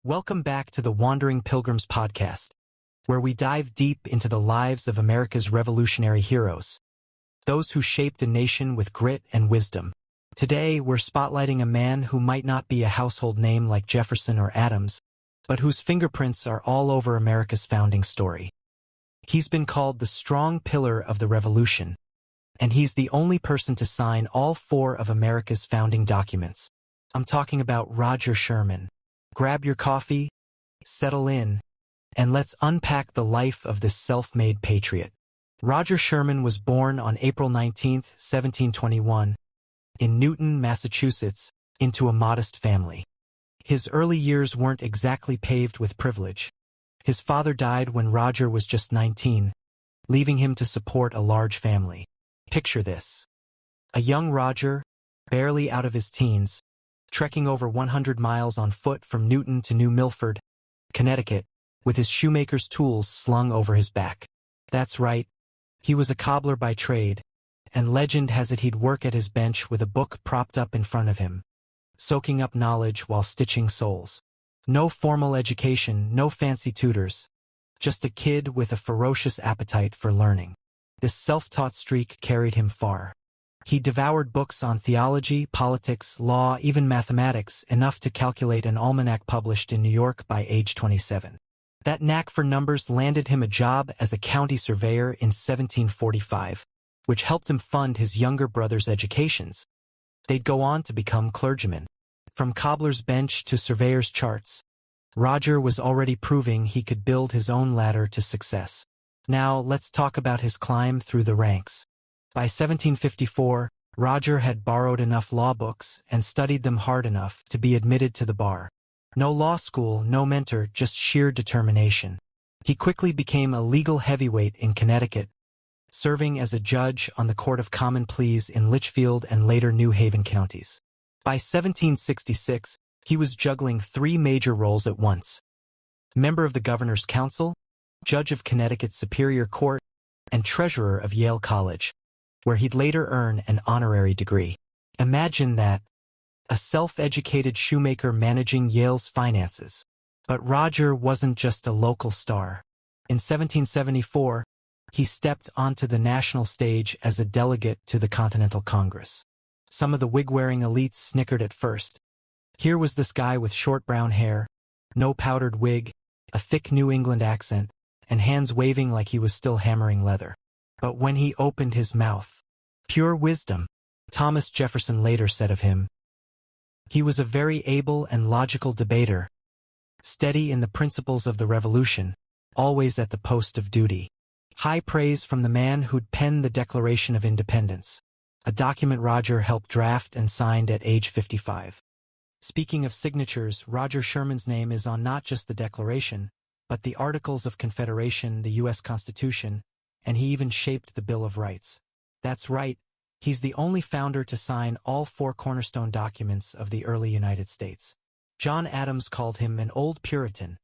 Welcome back to the Wandering Pilgrims podcast, where we dive deep into the lives of America's revolutionary heroes, those who shaped a nation with grit and wisdom. Today, we're spotlighting a man who might not be a household name like Jefferson or Adams, but whose fingerprints are all over America's founding story. He's been called the strong pillar of the Revolution, and he's the only person to sign all four of America's founding documents. I'm talking about Roger Sherman. Grab your coffee, settle in, and let's unpack the life of this self-made patriot. Roger Sherman was born on April 19, 1721, in Newton, Massachusetts, into a modest family. His early years weren't exactly paved with privilege. His father died when Roger was just 19, leaving him to support a large family. Picture this. A young Roger, barely out of his teens, trekking over 100 miles on foot from Newton to New Milford, Connecticut, with his shoemaker's tools slung over his back. That's right, he was a cobbler by trade, and legend has it he'd work at his bench with a book propped up in front of him, soaking up knowledge while stitching soles. No formal education, no fancy tutors, just a kid with a ferocious appetite for learning. This self-taught streak carried him far. He devoured books on theology, politics, law, even mathematics, enough to calculate an almanac published in New York by age 27. That knack for numbers landed him a job as a county surveyor in 1745, which helped him fund his younger brother's educations. They'd go on to become clergymen. From cobbler's bench to surveyor's charts, Roger was already proving he could build his own ladder to success. Now let's talk about his climb through the ranks. By 1754, Roger had borrowed enough law books and studied them hard enough to be admitted to the bar. No law school, no mentor, just sheer determination. He quickly became a legal heavyweight in Connecticut, serving as a judge on the Court of Common Pleas in Litchfield and later New Haven counties. By 1766, he was juggling three major roles at once: member of the Governor's Council, judge of Connecticut's Superior Court, and treasurer of Yale College, where he'd later earn an honorary degree. Imagine that, a self-educated shoemaker managing Yale's finances. But Roger wasn't just a local star. In 1774, he stepped onto the national stage as a delegate to the Continental Congress. Some of the wig-wearing elites snickered at first. Here was this guy with short brown hair, no powdered wig, a thick New England accent, and hands waving like he was still hammering leather. But when he opened his mouth, pure wisdom. Thomas Jefferson later said of him, he was a very able and logical debater, steady in the principles of the Revolution, always at the post of duty. High praise from the man who'd penned the Declaration of Independence, a document Roger helped draft and signed at age 55. Speaking of signatures, Roger Sherman's name is on not just the Declaration, but the Articles of Confederation, the U.S. Constitution, and he even shaped the Bill of Rights. That's right, he's the only founder to sign all four cornerstone documents of the early United States. John Adams called him an old Puritan,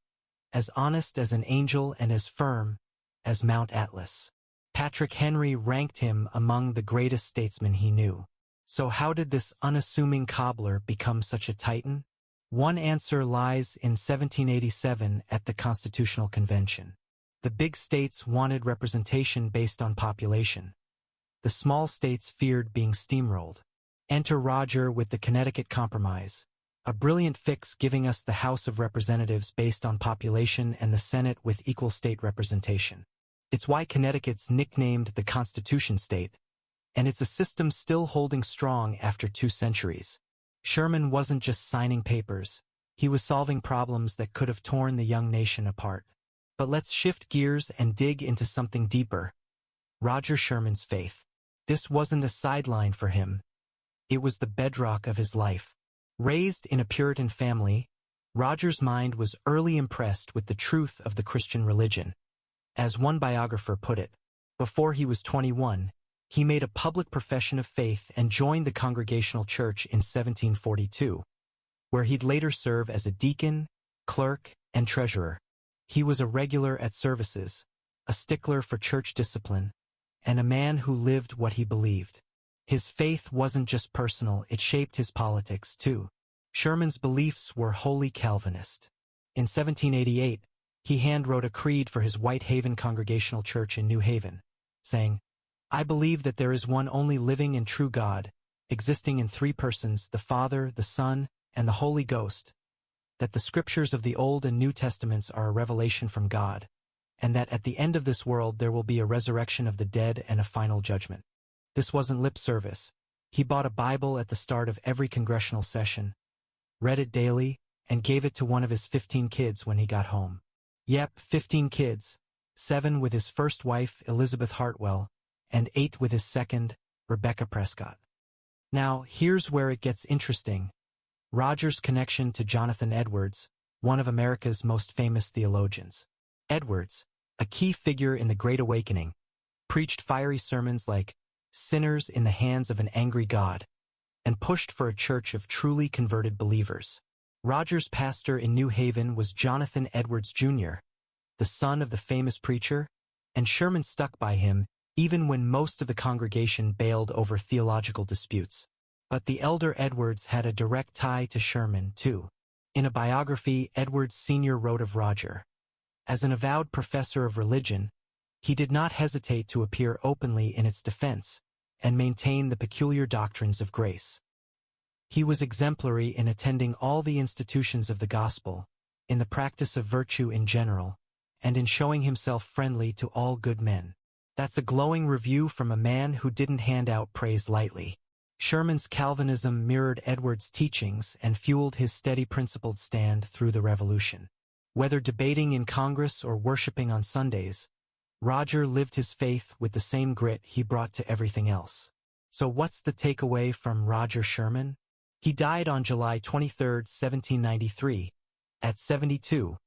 as honest as an angel and as firm as Mount Atlas. Patrick Henry ranked him among the greatest statesmen he knew. So how did this unassuming cobbler become such a titan? One answer lies in 1787 at the Constitutional Convention. The big states wanted representation based on population. The small states feared being steamrolled. Enter Roger with the Connecticut Compromise, a brilliant fix giving us the House of Representatives based on population and the Senate with equal state representation. It's why Connecticut's nicknamed the Constitution State, and it's a system still holding strong after 2 centuries. Sherman wasn't just signing papers, he was solving problems that could have torn the young nation apart. But let's shift gears and dig into something deeper. Roger Sherman's faith. This wasn't a sideline for him. It was the bedrock of his life. Raised in a Puritan family, Roger's mind was early impressed with the truth of the Christian religion. As one biographer put it, before he was 21, he made a public profession of faith and joined the Congregational Church in 1742, where he'd later serve as a deacon, clerk, and treasurer. He was a regular at services, a stickler for church discipline, and a man who lived what he believed. His faith wasn't just personal, it shaped his politics too. Sherman's beliefs were wholly Calvinist. In 1788, he handwrote a creed for his Whitehaven Congregational Church in New Haven, saying, "I believe that there is one only living and true God, existing in three persons, the Father, the Son, and the Holy Ghost, that the scriptures of the Old and New Testaments are a revelation from God, and that at the end of this world there will be a resurrection of the dead and a final judgment." This wasn't lip service. He bought a Bible at the start of every congressional session, read it daily, and gave it to one of his 15 kids when he got home. Yep, 15 kids, 7 with his first wife, Elizabeth Hartwell, and 8 with his second, Rebecca Prescott. Now, here's where it gets interesting. Roger's connection to Jonathan Edwards, one of America's most famous theologians. Edwards, a key figure in the Great Awakening, preached fiery sermons like "Sinners in the Hands of an Angry God," and pushed for a church of truly converted believers. Roger's pastor in New Haven was Jonathan Edwards Jr., the son of the famous preacher, and Sherman stuck by him even when most of the congregation bailed over theological disputes. But the elder Edwards had a direct tie to Sherman, too. In a biography, Edwards Sr. wrote of Roger, "As an avowed professor of religion, he did not hesitate to appear openly in its defense and maintain the peculiar doctrines of grace. He was exemplary in attending all the institutions of the gospel, in the practice of virtue in general, and in showing himself friendly to all good men." That's a glowing review from a man who didn't hand out praise lightly. Sherman's Calvinism mirrored Edwards' teachings and fueled his steady principled stand through the Revolution. Whether debating in Congress or worshiping on Sundays, Roger lived his faith with the same grit he brought to everything else. So what's the takeaway from Roger Sherman? He died on July 23, 1793, at 72,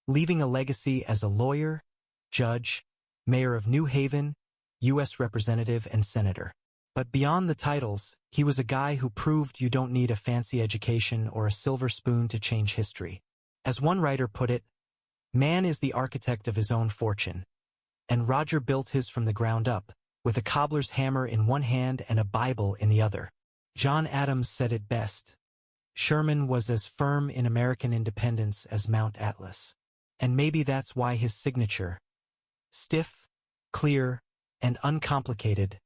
leaving a legacy as a lawyer, judge, mayor of New Haven, U.S. representative, and senator. But beyond the titles, he was a guy who proved you don't need a fancy education or a silver spoon to change history. As one writer put it, "Man is the architect of his own fortune," and Roger built his from the ground up, with a cobbler's hammer in one hand and a Bible in the other. John Adams said it best. Sherman was as firm in American independence as Mount Atlas. And maybe that's why his signature, stiff, clear, and uncomplicated,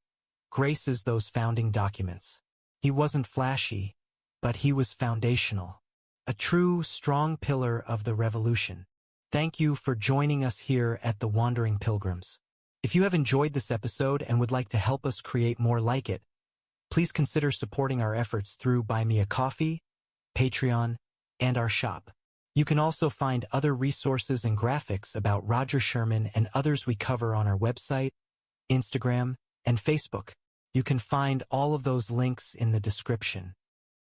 graces those founding documents. He wasn't flashy, but he was foundational. A true, strong pillar of the Revolution. Thank you for joining us here at the Wandering Pilgrims. If you have enjoyed this episode and would like to help us create more like it, please consider supporting our efforts through Buy Me a Coffee, Patreon, and our shop. You can also find other resources and graphics about Roger Sherman and others we cover on our website, Instagram, and Facebook. You can find all of those links in the description.